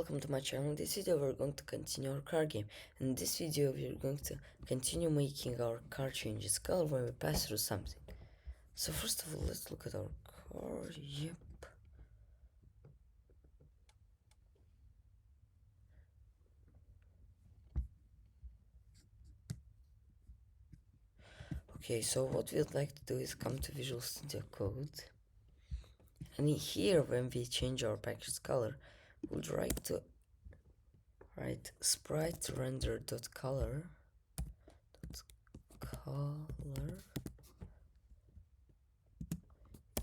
welcome to my channel. In this video we're going to continue our car game. In this video we're going to continue making our car change its color when we pass through something. So first of all, let's look at our car. Yep. Okay, so what we'd like to do is come to Visual Studio Code. And here when we change our package color, we'll write sprite render.color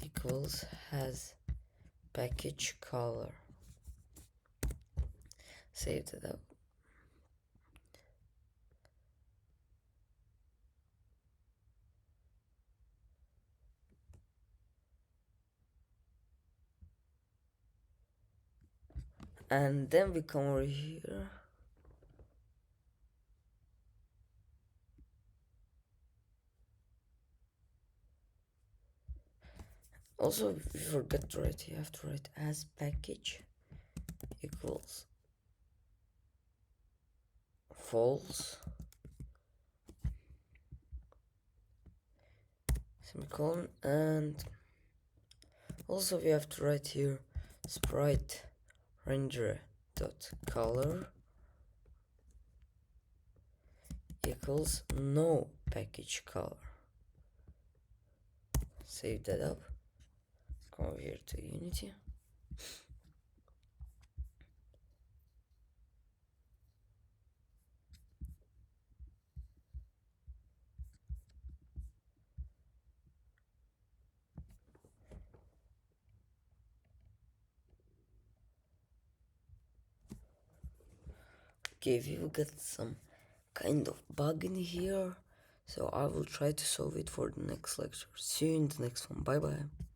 equals has package color. Save that up. And then we come over here. Also, we forgot to write, you have to write as package equals false semicolon, and also we have to write here sprite render dot color equals no package color. Save that up. Come over here to Unity. Okay, we will get some kind of bug in here, so I will try to solve it for the next lecture. See you in the next one. Bye bye.